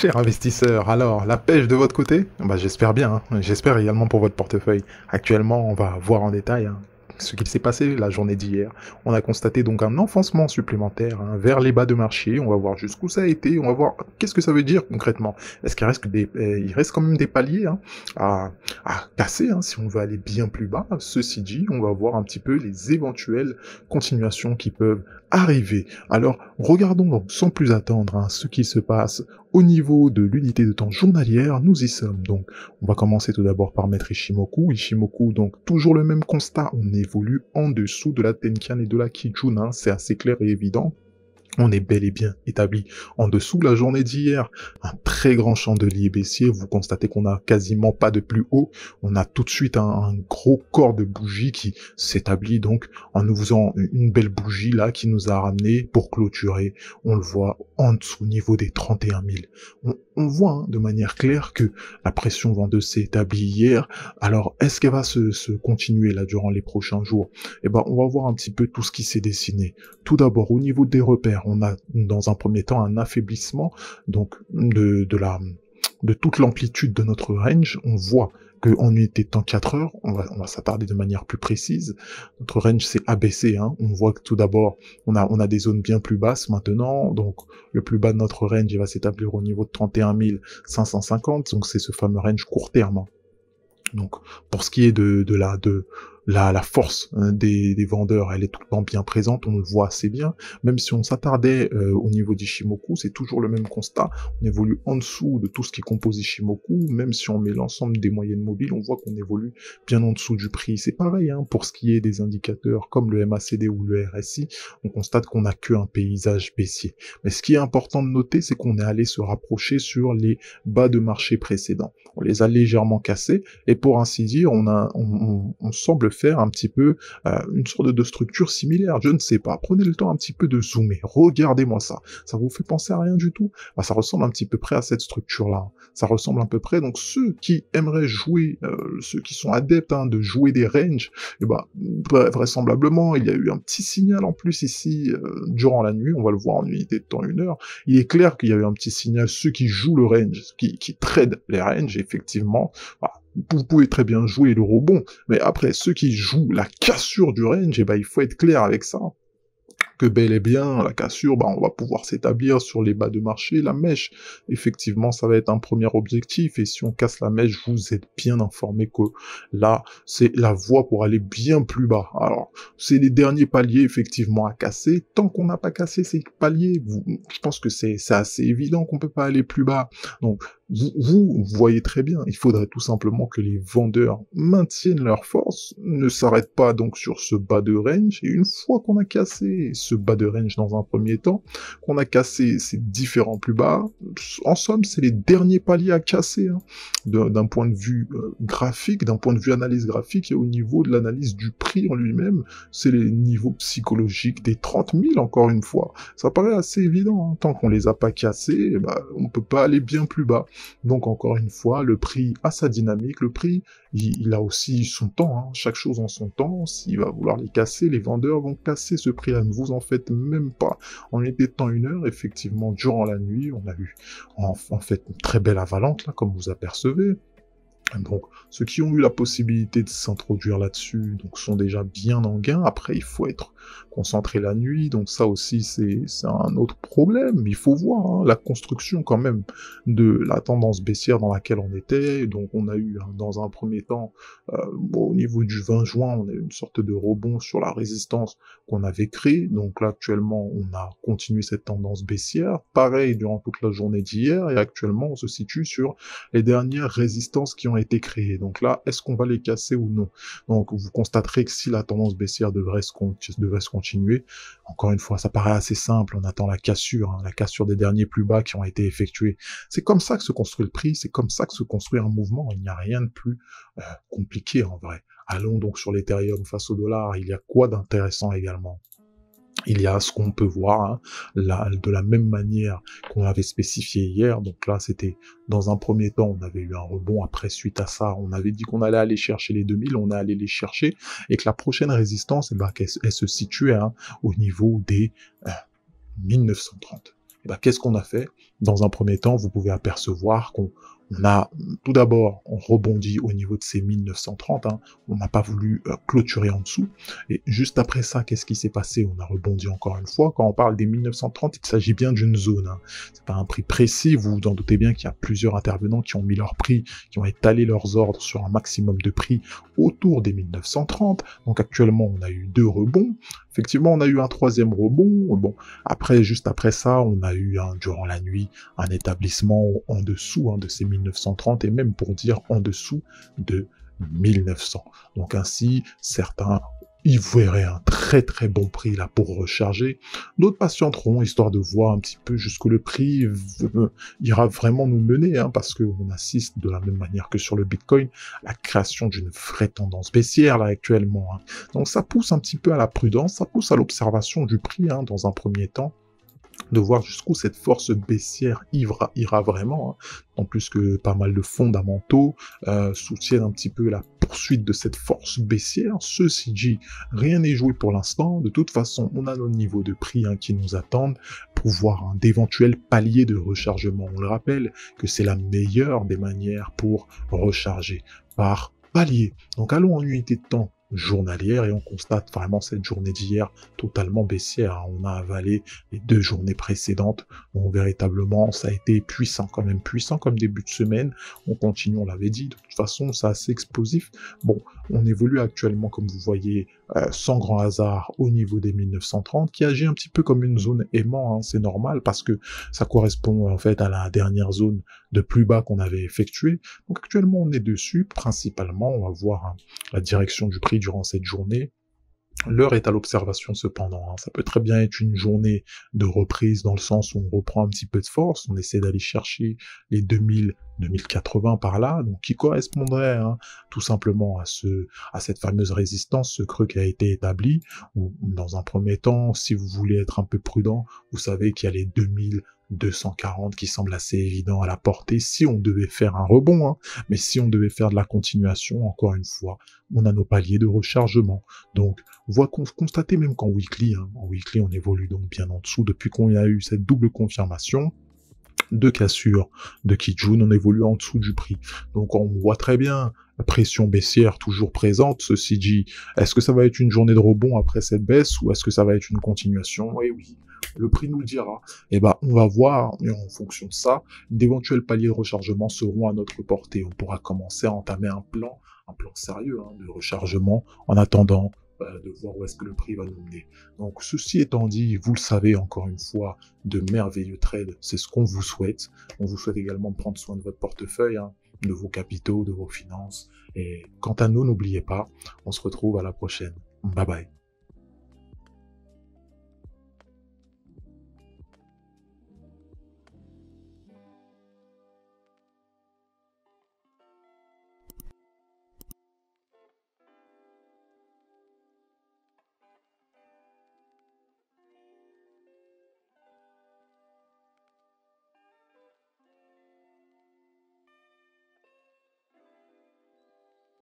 Chers investisseurs, alors, la pêche de votre côté? Bah, j'espère bien, hein. J'espère également pour votre portefeuille. Actuellement, on va voir en détail ce qu'il s'est passé la journée d'hier. On a constaté donc un enfoncement supplémentaire vers les bas de marché. On va voir jusqu'où ça a été. On va voir qu'est-ce que ça veut dire concrètement. Est-ce qu'il reste, il reste quand même des paliers à, à casser si on veut aller bien plus bas. Ceci dit, on va voir un petit peu les éventuelles continuations qui peuvent arriver. Alors, regardons donc sans plus attendre ce qui se passe au niveau de l'unité de temps journalière. Nous y sommes donc. On va commencer tout d'abord par mettre Ishimoku. Ishimoku, donc toujours le même constat, on évolue en dessous de la Tenkan et de la Kijun, c'est assez clair et évident. On est bel et bien établi en dessous. La journée d'hier, un très grand chandelier baissier. Vous constatez qu'on a quasiment pas de plus haut. On a tout de suite un gros corps de bougie qui s'établit donc en nous faisant une belle bougie là qui nous a ramené pour clôturer. On le voit en dessous, au niveau des 31 000. On voit de manière claire que la pression vendeuse s'est établie hier. Alors, est-ce qu'elle va se continuer là durant les prochains jours? Eh ben, on va voir un petit peu tout ce qui s'est dessiné. Tout d'abord, au niveau des repères, on a dans un premier temps un affaiblissement donc de toute l'amplitude de notre range. On voit qu'en unité de temps 4 heures, on va s'attarder de manière plus précise. Notre range s'est abaissé. On voit que tout d'abord, on a des zones bien plus basses maintenant. Donc, le plus bas de notre range, il va s'établir au niveau de 31 550. Donc, c'est ce fameux range court terme. Donc, pour ce qui est de la force des vendeurs, elle est tout le temps bien présente, on le voit assez bien. Même si on s'attardait au niveau d'Ishimoku, c'est toujours le même constat. On évolue en dessous de tout ce qui compose Ishimoku. Même si on met l'ensemble des moyennes mobiles, on voit qu'on évolue bien en dessous du prix. C'est pareil pour ce qui est des indicateurs comme le MACD ou le RSI. On constate qu'on n'a qu'un paysage baissier. Mais ce qui est important de noter, c'est qu'on est allé se rapprocher sur les bas de marché précédents. On les a légèrement cassés et pour ainsi dire, on semble faire un petit peu une sorte de structure similaire. Je ne sais pas. Prenez le temps un petit peu de zoomer. Regardez-moi ça. Ça vous fait penser à rien du tout? Ça ressemble un petit peu près à cette structure-là. Ça ressemble à peu près. Donc ceux qui aimeraient jouer, ceux qui sont adeptes de jouer des ranges, vraisemblablement, il y a eu un petit signal en plus ici durant la nuit. On va le voir en unité de temps 1 heure. Il est clair qu'il y a eu un petit signal. Ceux qui jouent le range, qui tradent les ranges, effectivement, vous pouvez très bien jouer le rebond, mais après, ceux qui jouent la cassure du range, il faut être clair avec ça. Que bel et bien, la cassure, on va pouvoir s'établir sur les bas de marché, la mèche. Effectivement, ça va être un premier objectif, et si on casse la mèche, vous êtes bien informé que là, c'est la voie pour aller bien plus bas. Alors, c'est les derniers paliers, effectivement, à casser. Tant qu'on n'a pas cassé ces paliers, je pense que c'est assez évident qu'on peut pas aller plus bas. Donc, vous voyez très bien, il faudrait tout simplement que les vendeurs maintiennent leur force, ne s'arrêtent pas donc sur ce bas de range, et une fois qu'on a cassé ce bas de range dans un premier temps, qu'on a cassé ces différents plus bas, en somme, c'est les derniers paliers à casser, d'un point de vue graphique, d'un point de vue analyse graphique, et au niveau de l'analyse du prix en lui-même, c'est les niveaux psychologiques des 30 000, encore une fois. Ça paraît assez évident, tant qu'on les a pas cassés, on peut pas aller bien plus bas. Donc encore une fois, le prix a sa dynamique, le prix, il a aussi son temps, chaque chose en son temps. S'il va vouloir les casser, les vendeurs vont casser ce prix-là, ne vous en faites même pas. En était de temps 1 heure, effectivement, durant la nuit, on a eu en fait une très belle avalanche, là, comme vous apercevez. Donc, ceux qui ont eu la possibilité de s'introduire là-dessus, donc sont déjà bien en gain. Après, il faut être concentré la nuit, donc ça aussi, c'est un autre problème. Il faut voir la construction quand même de la tendance baissière dans laquelle on était. Donc, on a eu, dans un premier temps, au niveau du 20 juin, on a eu une sorte de rebond sur la résistance qu'on avait créée. Donc là, actuellement, on a continué cette tendance baissière. Pareil durant toute la journée d'hier, et actuellement, on se situe sur les dernières résistances qui ont été créées. Donc là, est-ce qu'on va les casser ou non? Donc vous constaterez que si la tendance baissière devrait se continuer, encore une fois, ça paraît assez simple, on attend la cassure des derniers plus bas qui ont été effectués. C'est comme ça que se construit le prix, c'est comme ça que se construit un mouvement, il n'y a rien de plus compliqué en vrai. Allons donc sur l'Ethereum face au dollar, il y a quoi d'intéressant également? Il y a ce qu'on peut voir de la même manière qu'on avait spécifié hier. Donc là, c'était dans un premier temps, on avait eu un rebond. Après, suite à ça, on avait dit qu'on allait aller chercher les 2000, on est allé les chercher, et que la prochaine résistance, elle se situait au niveau des 1930. Et ben, qu'est-ce qu'on a fait? Dans un premier temps, vous pouvez apercevoir qu'on a tout d'abord rebondi au niveau de ces 1930, hein. On n'a pas voulu clôturer en dessous. Et juste après ça, qu'est-ce qui s'est passé? On a rebondi encore une fois. Quand on parle des 1930, il s'agit bien d'une zone, hein. C'est pas un prix précis. Vous vous en doutez bien qu'il y a plusieurs intervenants qui ont mis leur prix, qui ont étalé leurs ordres sur un maximum de prix autour des 1930. Donc actuellement, on a eu 2 rebonds. Effectivement, on a eu un 3e rebond. Bon, après, juste après ça, on a eu, durant la nuit, un établissement en dessous, hein, de ces 1930 et même pour dire en dessous de 1900. Donc ainsi, certains y verraient un très très bon prix là pour recharger. D'autres patienteront histoire de voir un petit peu jusqu'où le prix ira vraiment nous mener, hein, parce qu'on assiste de la même manière que sur le Bitcoin à la création d'une vraie tendance baissière là actuellement, hein. Donc ça pousse un petit peu à la prudence, ça pousse à l'observation du prix, hein, dans un premier temps, de voir jusqu'où cette force baissière ira vraiment, hein. En plus que pas mal de fondamentaux soutiennent un petit peu la poursuite de cette force baissière. Ceci dit, rien n'est joué pour l'instant. De toute façon, on a nos niveaux de prix, hein, qui nous attendent pour voir d'éventuels paliers de rechargement. On le rappelle que c'est la meilleure des manières pour recharger, par palier. Donc allons en unité de temps journalière et on constate vraiment cette journée d'hier totalement baissière, hein. On a avalé les 2 journées précédentes, donc véritablement ça a été puissant, quand même puissant comme début de semaine. On continue, on l'avait dit, de toute façon c'est assez explosif. Bon, on évolue actuellement, comme vous voyez, sans grand hasard au niveau des 1930, qui agit un petit peu comme une zone aimant, hein. C'est normal parce que ça correspond en fait à la dernière zone de plus bas qu'on avait effectuée. Donc actuellement on est dessus, principalement, on va voir, hein, la direction du prix durant cette journée. L'heure est à l'observation cependant, hein. Ça peut très bien être une journée de reprise dans le sens où on reprend un petit peu de force, on essaie d'aller chercher les 2000, 2080 par là, donc qui correspondrait, hein, tout simplement à cette fameuse résistance, ce creux qui a été établi, ou dans un premier temps, si vous voulez être un peu prudent, vous savez qu'il y a les 2240 qui semblent assez évidents à la portée si on devait faire un rebond, hein. Mais si on devait faire de la continuation, encore une fois, on a nos paliers de rechargement. Donc, on voit constater même qu'en weekly, hein, en weekly, on évolue donc bien en dessous depuis qu'on a eu cette double confirmation de cassure de Kijun, on évolue en dessous du prix. Donc on voit très bien la pression baissière toujours présente. Ceci dit, est-ce que ça va être une journée de rebond après cette baisse ou est-ce que ça va être une continuation? Eh oui, le prix nous le dira. Eh ben, on va voir, et en fonction de ça, d'éventuels paliers de rechargement seront à notre portée. On pourra commencer à entamer un plan sérieux, hein, de rechargement en attendant de voir où est-ce que le prix va nous mener. Donc, ceci étant dit, vous le savez, encore une fois, de merveilleux trades, c'est ce qu'on vous souhaite. On vous souhaite également de prendre soin de votre portefeuille, hein, de vos capitaux, de vos finances. Et quant à nous, n'oubliez pas, on se retrouve à la prochaine. Bye bye.